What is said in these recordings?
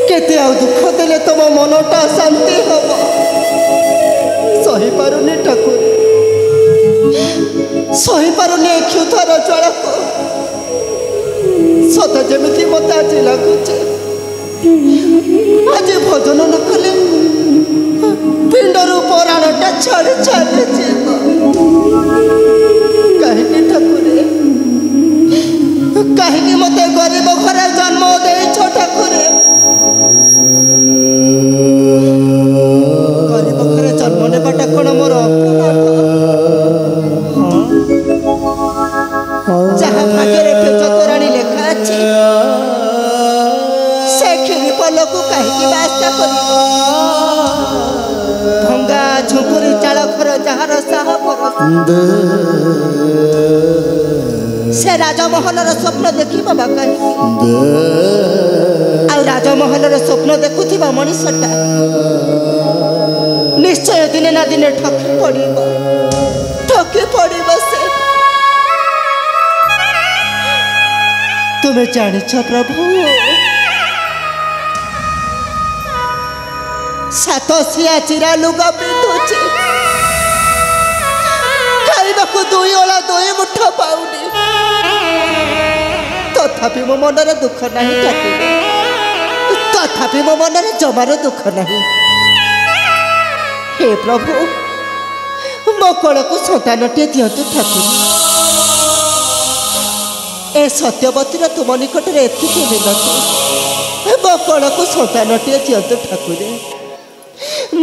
केते आ दुख देले तुम मनटा शांति हम सही पारुनी ठाकुर सही पारुनी क्षुधर ज्वाला को सत जमी मत आज लगुचे आज भोजन न कले पिंडर पराणटा छाड़ी छाड़ी कहीं ठाकुर कहीं मत गरीब घर जन्म दे ठाकुर गरीब घर जन्म नेबाटा कौन मोर जहाँ भाग्य पेच तोराणी लेखा अच्छी से खीरी पल को कहीं बास्ता कर भंगा झुंपुरी चाल घर जार साह से राजमहल स्वप्न देखी बाबा कहीं आ राजमहल स्वप्न देखुवा मनीषटा निश्चय दिने ना दिने ठकी पड़ से तुम्हें जानिछ प्रभु सातसिया चिरा लुगा पिंधुची खाइबा को दुई ओला दुई मुठ पाउनी तथापि मो मनरे दुख नहीं ठाकुर तथापि मो मनरे जमार दुख नहीं हे प्रभु मो कोल को संतानटे दिंतु ठाकुर ए सत्यवतीर तुम निकट में एति मिलती मो कोल को संतानटे दिंतु ठाकुर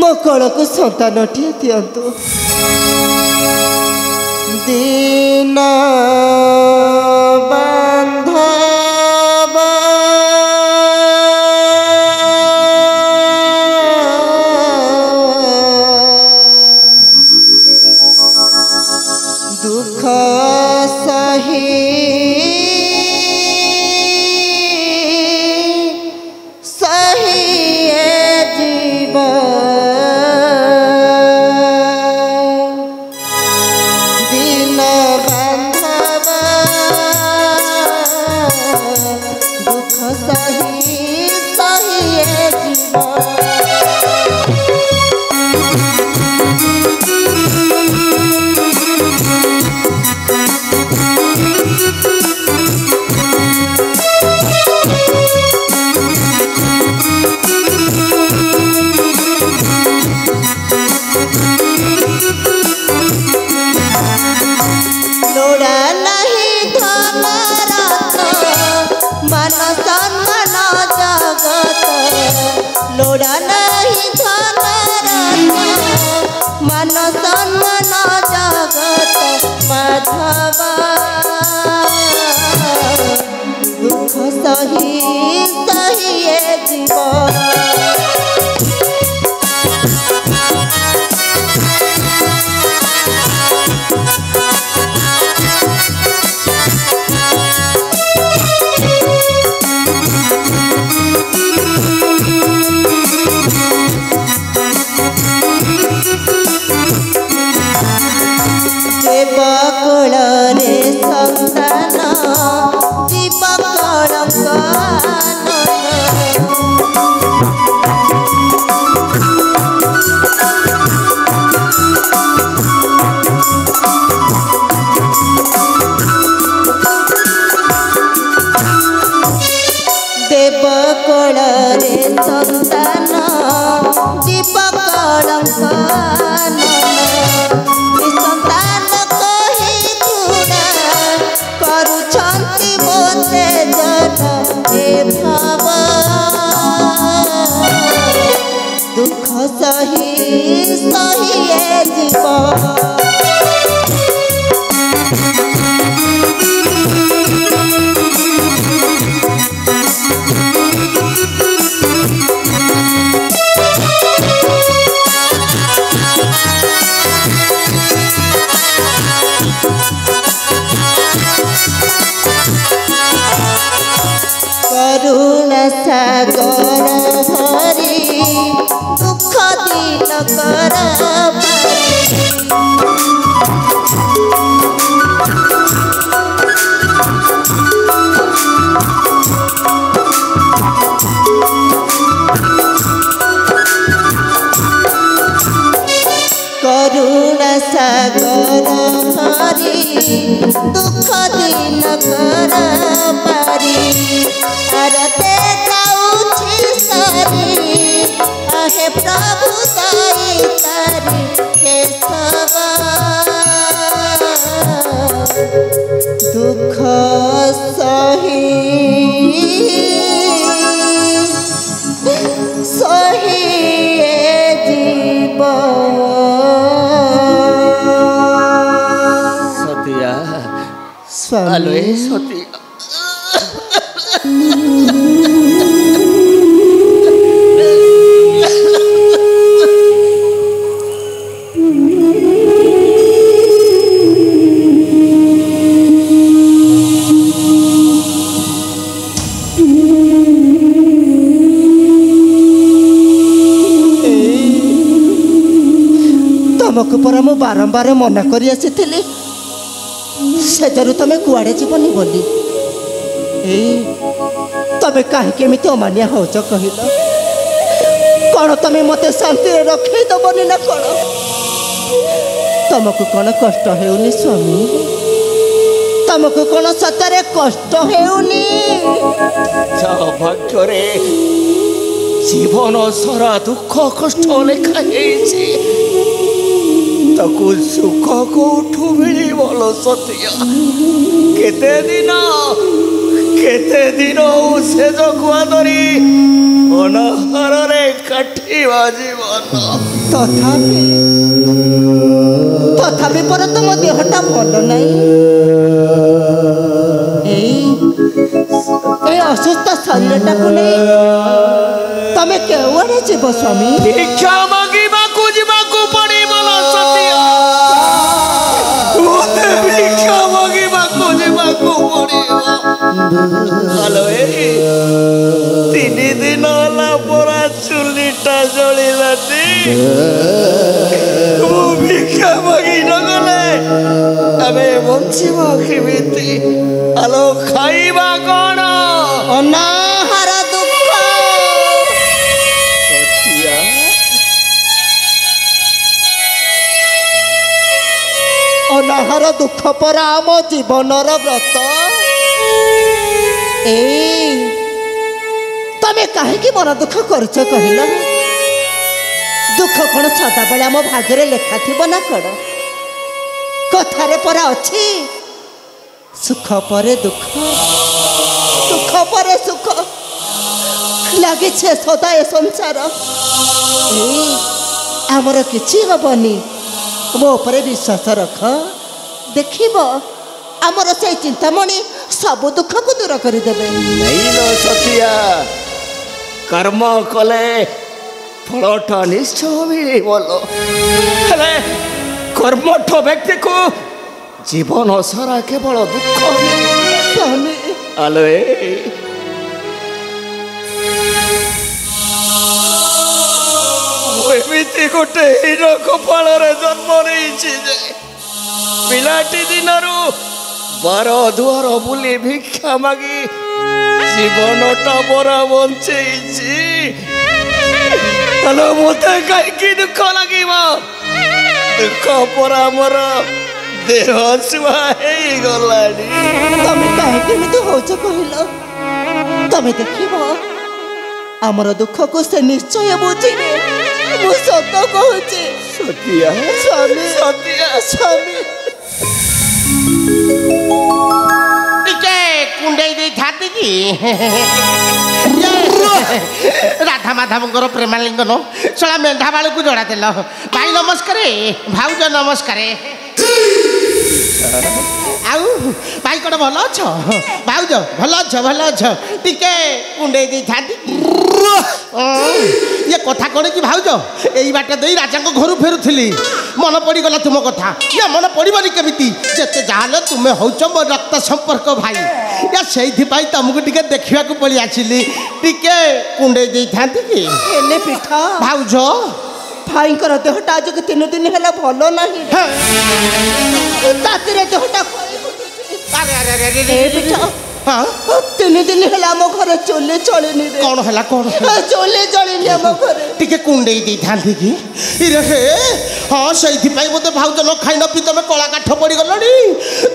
मो कोल को संतानटे दिंतु दीना दुख सही सही जीवन दिन बांधव दुख सही सही जीवन लोड़ा नहीं धन मन सम्मान जगत माधव दुख सही सही जीवन दुख सही सही जीवन सागर हरि दुख दिन कर करुणा सागर हरि दुख दिन कर पारी आरते जाऊछि सारी आहे प्रभु तारी तारी हे सब दुख सही सही आलो सती तुमको परा मु बारंबार मना कर सेजरू तुम कुआड़े जीवनी बोली तमें कहीं अमानिया होच कह कौन तुम मत शांति रखे दबनी ना कौन तुमको कौन कष्ट हेउनी स्वामी तुमको कौन सतरे कष्ट हेउनी भाग्य जीवन सारा दुख कष्ट लेखा ताकू सुख कौठू मिली बोलो सतिया केते दिन से जगुआ धरी अनाहार रे काटिवा जीवन तथापि पर तुम देहटा भल नहीं असुस्थ शरीरटा को नहीं तमें केवड़े जीव स्वामी भिक्षा मांगिबा को जीवा को पड़ी बोलो सतिया मोते भिक्षा मांगिबा को जीवा को पड़ी हेलो 3 दिन होला परा चुलीटा जलिलानी मु भिक्षा मांगी न गले अबे बंचिबा केमिति हेलो खाइबा कोन अनाहार दुख सतिया अनाहार दुख पर आम जीवनर व्रत तमें कहीं मन दुख करछ कहल दुख कौन सदा बेले आम भाग्य लेखा थी ना कौन कथारे परा अच्छी सुख परे दुख दुख परे सुख लगे सदा ए संसार आमर किछि हबनी मो उपरे विश्वास रख देखिब आमर से चिंतामणि सब दुख को दूर करदेवे नहीं लो सतिया कर्म कले फलटा निश्चय मिले बोलो हेले कर्मठ व्यक्ति को जीवन सारा केवल दुख आलो एमती गोटे हीर कपाल जन्म नहीं पिलाटी दिनरू 12 दुआर बुली भिक्षा मागी जीवनटा बरा बंचे मत कहीं दुख लगे दुख परा मोर देह छुआ गला तमें कहीं होच कहल तमें देखिब आमर दुख को से निश्चय बुझे मु सत कहूँ सतिया स्वामी सतिया स्वामी कुंडई दे छाती की राधा माधव प्रेमालिंगन शला मेधा बाल को जोड़ा देल भाई नमस्कार भाउज नमस्कार आउ भाई कौन भल अछ भाउज भल अछ टिके कुंडई दे छाती ये कथा कौन कि भाउज यही बाट दे राजा घर फेरुली मन पड़गला तुम कथा या मन पड़बनी केमिति जेते जाले तुमे होच मो रक्त संपर्क भाई या सेइथि पाई तुमको टिके देखिया को पड़ी आछिली टिके कुंडे देई थांती कि हेले पिठा भाउज भाईଙ୍କର ଦେହଟା ଆଜି 3 ଦିନ ହେଲା ଭଲ ନାହିଁ ତାତିରେ ଦେହଟା अरे अरे अरे ଏ ପିଠା हाँ 3 ଦିନ ହେଲା ଆମ ଘରେ ଚୁଲି ଚଳିନି ରେ कौन हला कौन ଚୁଲି ଚଳିନି ଆମ ଘରେ टिके कुंडे देई थांती कि इरे हे हाँ सेइथि पाई बोते भाउज न खाइ न पी तमे कला काठ पड़ी गलनी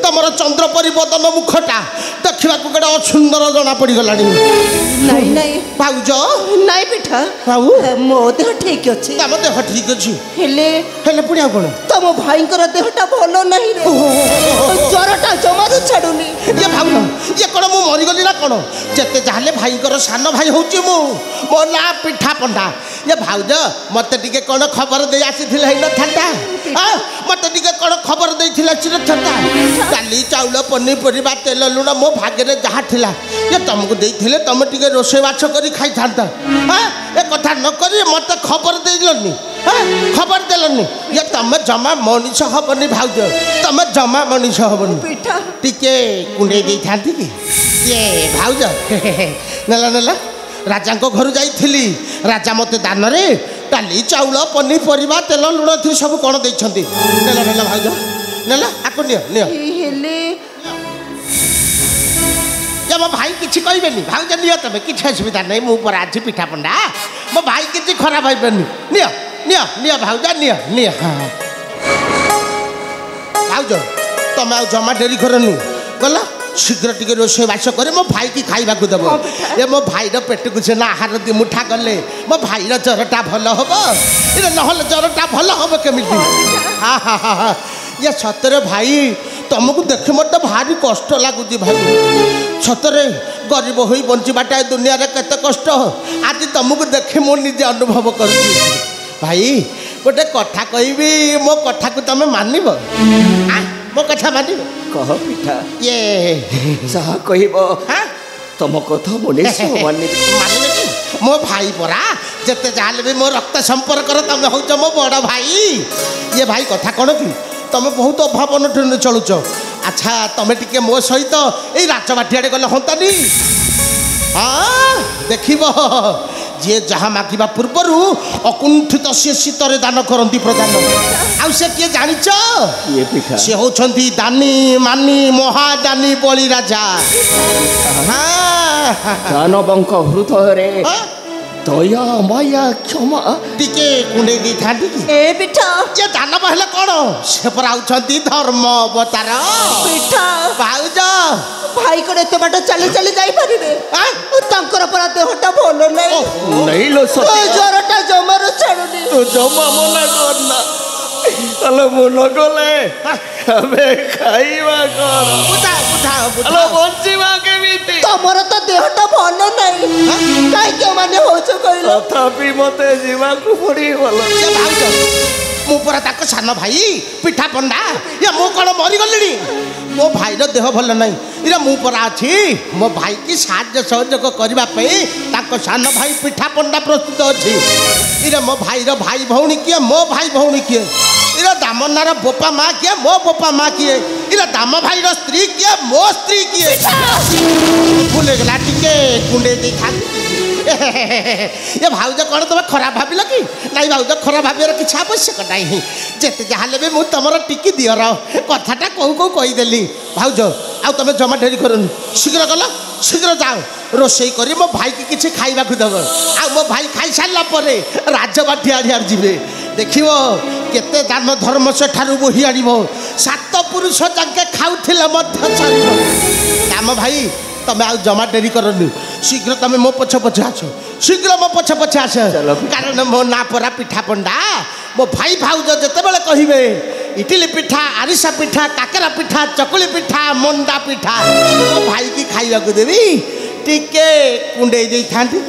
तमरो चंद्र परिवर्तन मुखटा देखिबा को केडा सुंदर जना पड़ी गलानी ନାଇଁ ନାଇଁ भाउज ନାଇଁ ପିଠା भाउ ମୋ ଦେହ ଠିକ ଅଛି तम देह ठीक अछि ହେଲେ हेले पुणिया कोन ତମ ଭାଇଙ୍କର ଦେହଟା ଭଲ ନାହିଁ ରେ ଜ୍ୱରଟା ଜମାରୁ ଛାଡୁନି ये भाउ ये कोन मु मरि गली ना कोन जते जाले भाईकर सान भाई होची मु मो ना पिठा पंडा ये भाउज मते टिके कोन खबर दे आसीथिले हैन थांता हां मते टिके कोन खबर देथिला चिर थांता काली चाउल पन्नी परिबा तेल लुण मो भाग्य रे जहा थिला ये तुमको देथिले तुम टिके रोसे बाछ करी खाइ थांता हां ए कथा न करी मते खबर देलनी हां खबर देलनी ये तुम जमा मनीष हबनी भाउज तुम जमा मनीष हबनी ପିଠା टिके कुंडे दे थांती कि ये भाउज नला नला राजा को घर जाइथिली राजा मते दान रे डाली चाउल पनी परिबा तेल लुण थी सब कोन दैछंती नला नला भाउज नला आको नियो नियो ହେଲେ ये मो भाई किछि कहबेनी भाउज नियो तमे किछि असुविधा नै मु पर आज पिठा पंडा मो भाई किछि खराब होइबेनी नियो नियो नियो भाउज नियो नियो भाउज तमे आ जमा डेरी करनी गला शीघ्र टिके रोषे बास करे मो भाई की खाइबा को देबो ए मो भाई रो पेट को से ना आहार दि मुठा गले मो भाई रो जरटा भलो होबो ए नहल जरटा भलो होबो केमिति हा हा हा ये सतरे भाई तुमको देखे मत भारी कष्ट लागुची भाई सतरे गरीब होई बंचीबाटा दुनिया रे केते कष्ट आज तुमको देखे मो निजे अनुभव करूची भाई गोटे कथा कहबी मो कथा को तमे मानिबो मो कथा मानिबो कह पिठा ये जहा कहब हाँ तुम कथा मनीष मानि मानिबे कि मो भाई परा जते जाले भी मो रक्त संपर्क तमे होच मो बड़ भाई ये भाई कथा कोन कि तमे बहुत अभावन ठन चलुच अच्छा तमे टिके मो सहित ए राजबाटी आडे गले होंतानी हाँ देखिबो जे जहाँ मागिबा पूर्वरु अकुंठित से शीतरे दान करती प्रदान आउ से किए जानिच ये पिठा से होछंती दानी मानी महादानी बलि राजा हाँ दानवंक हृदय रे दया माया क्षमा टिके कुंडे दी थांती कि ଏ ପିଠା जे दानव हेले कोन से पर आउछंती धर्म अवतार ପିଠା भाउज ଭାଇ କଣ ଏତେ ବାଟ ଚାଲି ଚାଲି ଯାଇପାରିବେ ତାଙ୍କର ପରା ଦେହଟା ଭଲ ନାହିଁ नहीं लो सती ଜ୍ୱରଟା ଜମାରୁ ଛାଡୁନି तो जमा मना करना हेलो मन गले हमें खाइबा कर बुझा बुझा हेलो बंचीबा केमिति ତମର ତ ଦେହଟା ଭଲ ନାହିଁ କାହିଁକି ମାନେ ହଉଛ କହିଲ तथापि मते जीवा को पड़ी बोल ये भाउज मु परा ताको सान भाई पिठा पंडा ये मु कोन मरि गलिनी मो भाई रो देह भल नहीं इरा मु परा अछि मो भाई की साहाय्य सहयोग करबा पे ताको सान भाई पिठा पंडा प्रस्तुत अछि इरा मो भाई रो भाई भौणी किए मो भाई भौणी किए इरा दामनार बोपा माँ किए मो बोपा माँ किए इरा दाम भाई रो स्त्री किए मो स्त्री किए भूल गला टिके कुंडे दे खाती ये भाउज कौन तुम खराब भाविल कि नाई भाउज खराब भाविर किसी आवश्यक नहीं जिते जहाँ भी मुझे तुम टिकी दियर कथाटा कौ कौ कहीदेली भाउज आउ तुम जमा डेरी करनी शीघ्र गल शीघ्र जाओ रोषे कर मो भाई की किसी खाइबा दब आ मो भाई खाई सारा पर राजबाटी आड़ियार जीवे देखिव केते दान धर्म से ठारू बोही आड़ 7 पुरुष जाके खाऊले दाम भाई तमे आ जमा डेरी करनी शीघ्र तमे मो पछ पछ आस शीघ्र मो पछ पछ आस कारण मो ना परा पिठा पंडा मो भाई भाउज जते बेले कहिबे इडली पिठा आरिसा पिठा काकेरा पिठा चकुली पिठा मंडा पिठा मो भाई की खाइबा को देबी टिके कुंडे देई थांती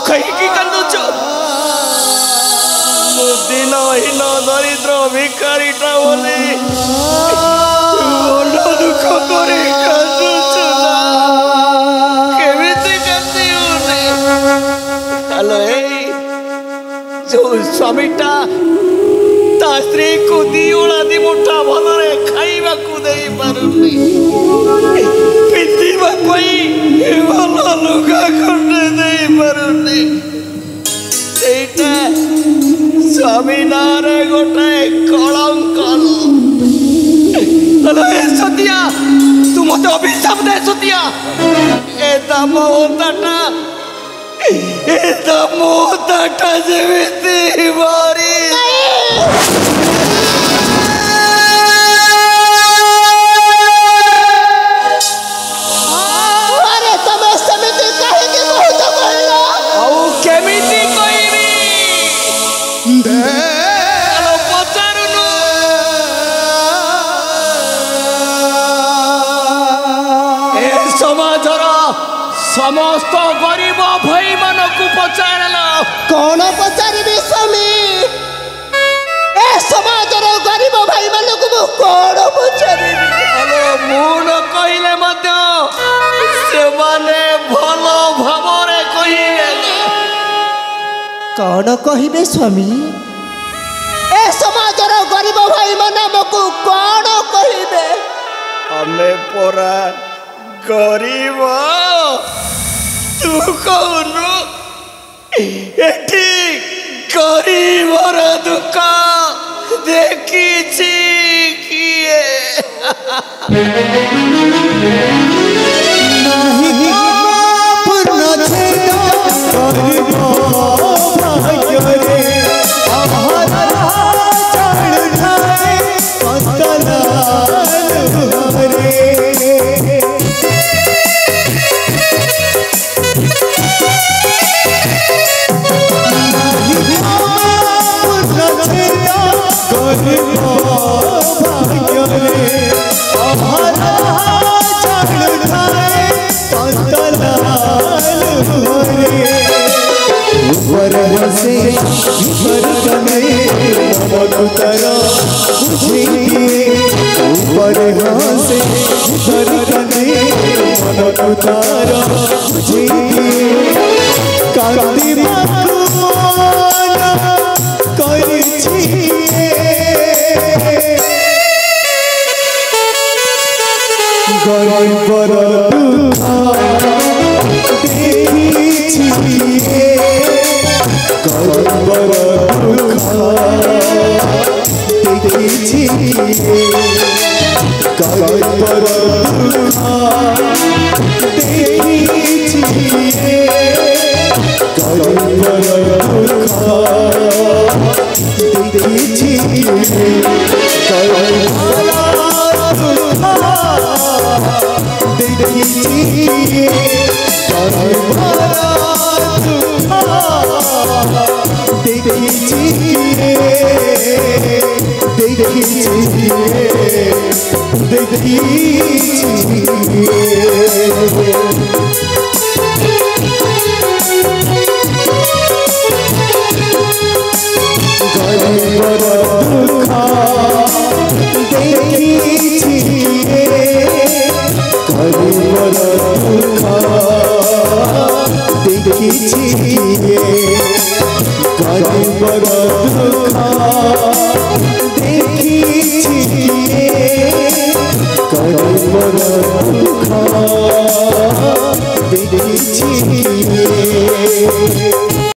कहीं कांदुच दिनहीन दरिद्र भिखारीटा बोली मन दुख करे कांदुच केमिति कांदिबुनी हेलो जो स्वामीटा ता स्त्री को दी ओला दी मुठा भलरे खाइबा को देई पारुनी पिंदिबा कोई भल लुगा खंडे देई पारुनी एटा स्वामी नारे गोटे कलंक हेलो सतिया तू मते अभिशाप दे सतिया ए दाम होताटा जेमिति मारी अरे तमे समिति काहे के बहुत कहलो आउ केमिति कहिबी हेलो पचारुनु ए समाजर समस्त गरीब भाई मानक पचारल कौन पचारिबी स्वामी ए समाजर गरीब भाई मानक कौन पचारिबी मुन कहले मध्य से माने भलो भावरे कहिबे कौन कहिबे स्वामी ए समाजर गरीब भाई मानक कौन कहिबे हमें पोरा गरीब तू कहनु एठी गरीबर दुख देखिछि किए देखी